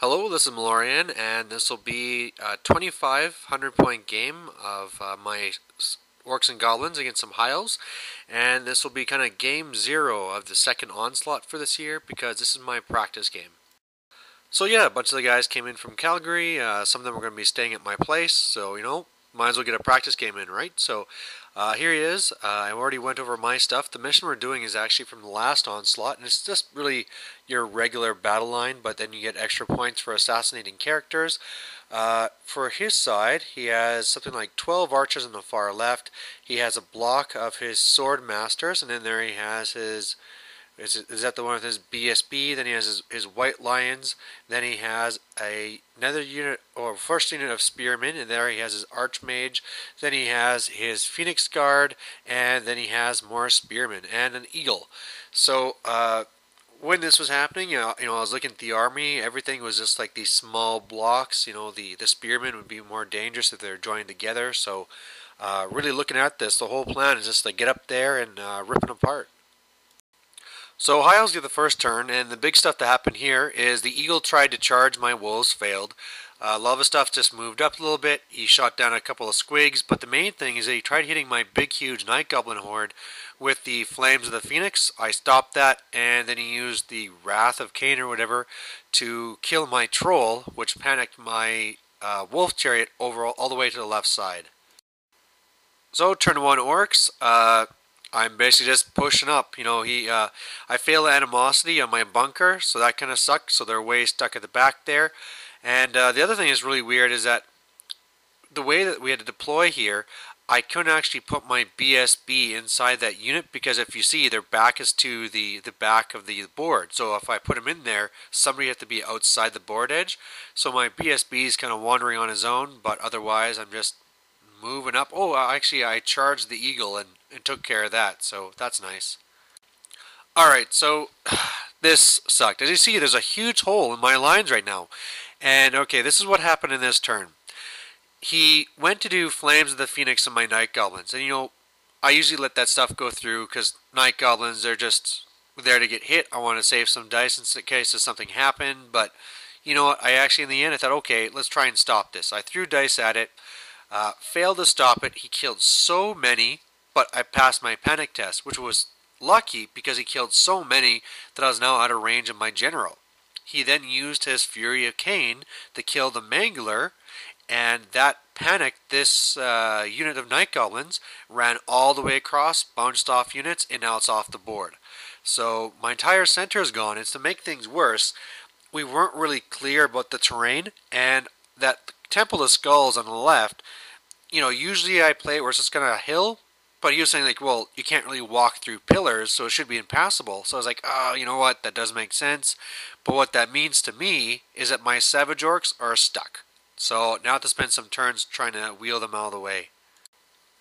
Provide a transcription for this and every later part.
Hello, this is Malorian, and this will be a 2,500 point game of my Orcs and Goblins against some High Elves. And this will be kind of game 0 of the second Onslaught for this year because this is my practice game. So yeah, a bunch of the guys came in from Calgary. Some of them are going to be staying at my place, so might as well get a practice game in, right? So here he is. I already went over my stuff. The mission we're doing is actually from the last Onslaught, and it's just really your regular battle line, but then you get extra points for assassinating characters. For his side, he has something like 12 archers on the far left. He has a block of his sword masters, and then there he has his... Is that the one with his BSB? Then he has his White Lions. Then he has another unit, or first unit of Spearmen, and there he has his Archmage. Then he has his Phoenix Guard, and then he has more Spearmen and an Eagle. So when this was happening, I was looking at the army. Everything was just like these small blocks. The Spearmen would be more dangerous if they're joined together. So really looking at this, the whole plan is just to get up there and rip them apart. So High Elves get the first turn, and the big stuff that happened here is the Eagle tried to charge my Wolves, failed. Lava Stuff just moved up a little bit. He shot down a couple of squigs, but the main thing is that he tried hitting my big, huge Night Goblin horde with the Flames of the Phoenix. I stopped that, and then he used the Wrath of Cain or whatever to kill my Troll, which panicked my Wolf Chariot over all the way to the left side. So turn 1 Orcs. I'm basically just pushing up. I failed animosity on my bunker, so that kind of sucks. So they're way stuck at the back there. And the other thing that's really weird is that the way that we had to deploy here, I couldn't actually put my BSB inside that unit because if you see, their back is to the back of the board. So if I put him in there, somebody had to be outside the board edge. So my BSB is kind of wandering on his own, but otherwise I'm just moving up. Oh, actually, I charged the Eagle and took care of that, so that's nice. Alright, so this sucked. As you see, there's a huge hole in my lines right now. And, okay, this is what happened in this turn. He went to do Flames of the Phoenix on my Night Goblins. And, I usually let that stuff go through because Night Goblins, they're just there to get hit. I want to save some dice in case something happened. But, you know what, I actually, in the end, I thought, okay, let's try and stop this. I threw dice at it. Failed to stop it. He killed so many, but I passed my panic test, which was lucky because he killed so many that I was now out of range of my general. He then used his Fury of Cain to kill the Mangler, and that panicked this unit of Night Goblins, ran all the way across, bounced off units, and now it's off the board. So my entire center is gone. And to make things worse, we weren't really clear about the terrain, and that Temple of Skulls on the left, usually I play it where it's just kind of a hill, but he was saying like, well, you can't really walk through pillars, so it should be impassable. So I was like, oh, you know what, that does make sense. But what that means to me is that my Savage Orcs are stuck. So now I have to spend some turns trying to wheel them out of the way.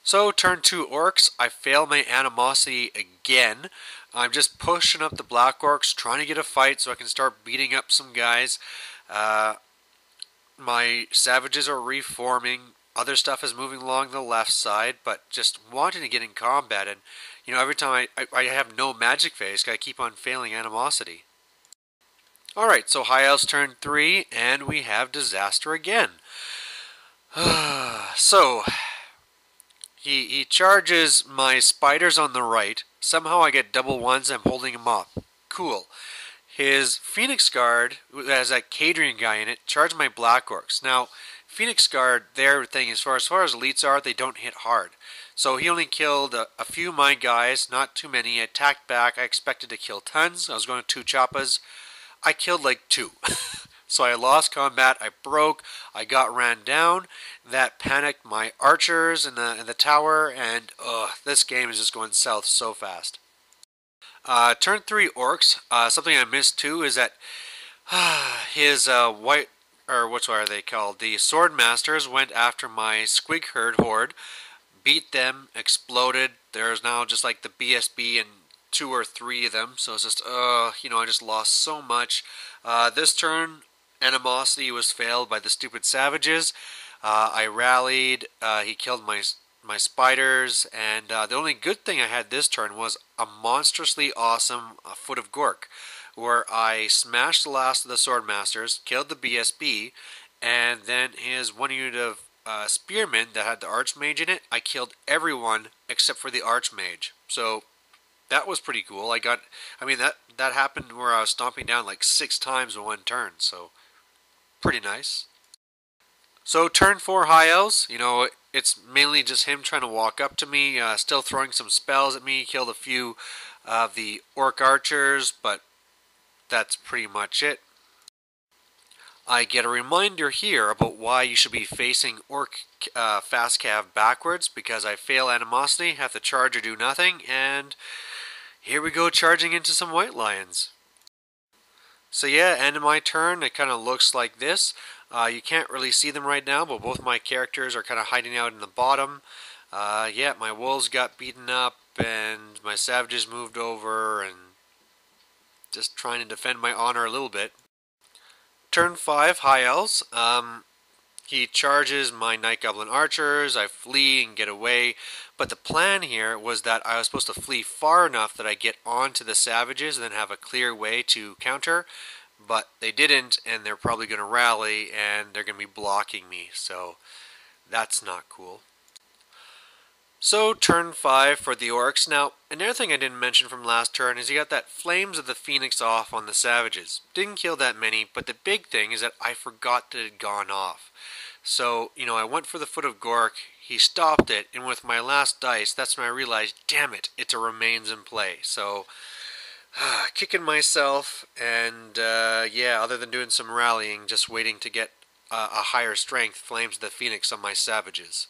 So turn 2 Orcs, I fail my animosity again. I'm just pushing up the Black Orcs, trying to get a fight so I can start beating up some guys. My Savages are reforming. Other stuff is moving along the left side, but just wanting to get in combat. And, every time I have no magic phase, I keep on failing animosity. Alright, so High Elves turn 3, and we have disaster again. So, he charges my spiders on the right. Somehow I get double ones, I'm holding him up. Cool. His Phoenix Guard, that has that Cadrian guy in it, charged my Black Orcs. Now, Phoenix Guard, their thing, as far as elites are, they don't hit hard. So he only killed a few of my guys, not too many. I attacked back. I expected to kill tons. I was going to 2 choppas. I killed like 2. So I lost combat. I broke. I got ran down. That panicked my archers in the tower. And this game is just going south so fast. Turn 3 Orcs. Something I missed too is that his white... or what are they called? The Sword Masters went after my Squig horde, beat them, exploded. There's now just like the BSB and 2 or 3 of them. So it's just, I just lost so much. This turn, animosity was failed by the stupid Savages. I rallied. He killed my spiders, and the only good thing I had this turn was a monstrously awesome Foot of Gork, where I smashed the last of the Swordmasters, killed the BSB, and then his one unit of spearmen that had the Archmage in it, I killed everyone except for the Archmage. So that was pretty cool. That happened where I was stomping down like 6 times in one turn, so pretty nice. So turn 4 High Elves, it's mainly just him trying to walk up to me, still throwing some spells at me, killed a few of the Orc Archers, but that's pretty much it. I get a reminder here about why you should be facing Orc fast cav backwards, because I fail Animosity, have to charge or do nothing, and here we go charging into some White Lions. So yeah, end of my turn, it kind of looks like this. You can't really see them right now, but both my characters are kind of hiding out in the bottom. Yeah, my wolves got beaten up, and my savages moved over, and just trying to defend my honor a little bit. Turn 5, High Elves. He charges my Night Goblin Archers, I flee and get away, but the plan here was that I was supposed to flee far enough that I get onto the savages and then have a clear way to counter, but they didn't, and they're probably going to rally, and they're going to be blocking me, so that's not cool. So turn 5 for the Orcs. Now, another thing I didn't mention from last turn is he got that Flames of the Phoenix off on the Savages. Didn't kill that many, but the big thing is that I forgot that it had gone off. So, I went for the Foot of Gork, he stopped it, and with my last dice, that's when I realized, damn it, it's a remains in play. So, kicking myself, and yeah, other than doing some rallying, just waiting to get a higher strength Flames of the Phoenix on my Savages.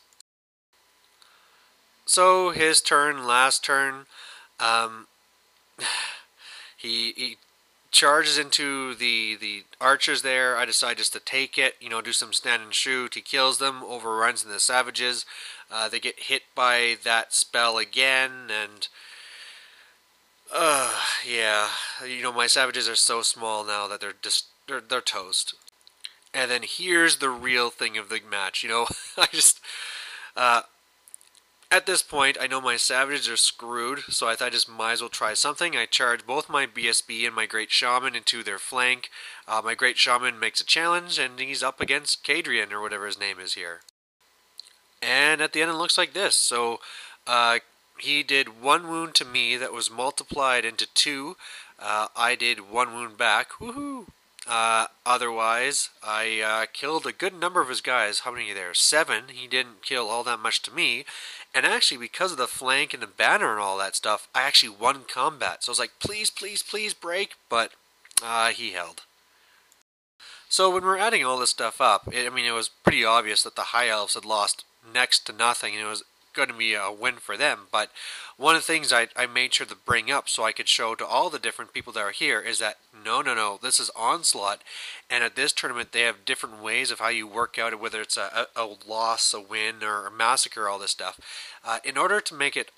So his turn, last turn, he charges into the archers there. I decide just to take it, do some stand and shoot. He kills them, overruns the savages. They get hit by that spell again, and yeah, my savages are so small now that they're toast. And then here's the real thing of the match. I just at this point, I know my savages are screwed, so I thought I just might as well try something. I charge both my BSB and my Great Shaman into their flank. My Great Shaman makes a challenge, and he's up against Kadrian, or whatever his name is here. And at the end, it looks like this. So, he did 1 wound to me that was multiplied into 2. I did 1 wound back. Woohoo! Otherwise, I killed a good number of his guys. How many are there? 7. He didn't kill all that much to me. And actually, because of the flank and the banner and all that stuff, I actually won combat. So I was like, please, please, please break. But he held. So when we're adding all this stuff up, it was pretty obvious that the High Elves had lost next to nothing. And it was going to be a win for them. But one of the things I made sure to bring up so I could show to all the different people that are here is that no, this is Onslaught, and at this tournament they have different ways of how you work out it, whether it's a loss, a win, or a massacre, all this stuff. In order to make it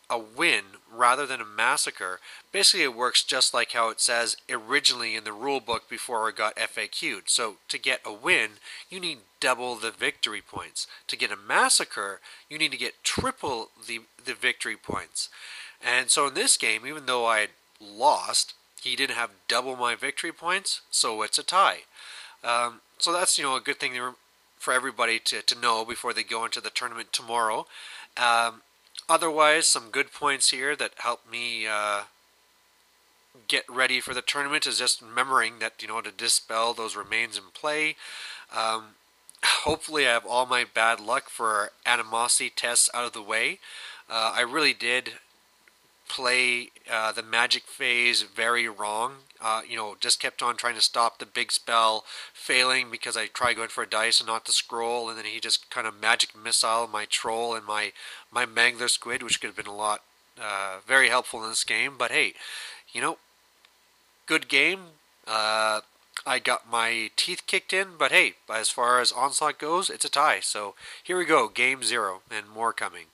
a win rather than a massacre, basically it works just like how it says originally in the rule book before it got FAQ'd. So to get a win, you need double the victory points. To get a massacre, you need to get triple the victory points. And so in this game, even though I had lost, he didn't have double my victory points, so it's a tie. So that's a good thing for everybody to know before they go into the tournament tomorrow. Otherwise, some good points here that help me get ready for the tournament is just remembering that, to dispel those remains in play. Hopefully I have all my bad luck for animosity tests out of the way. I really did play the magic phase very wrong. Just kept on trying to stop the big spell, failing because I tried going for a dice and not the scroll, and then he just kind of magic missile my troll and my mangler squid, which could have been a lot very helpful in this game. But hey, good game. I got my teeth kicked in, but hey, as far as Onslaught goes, it's a tie. So here we go, game 0, and more coming.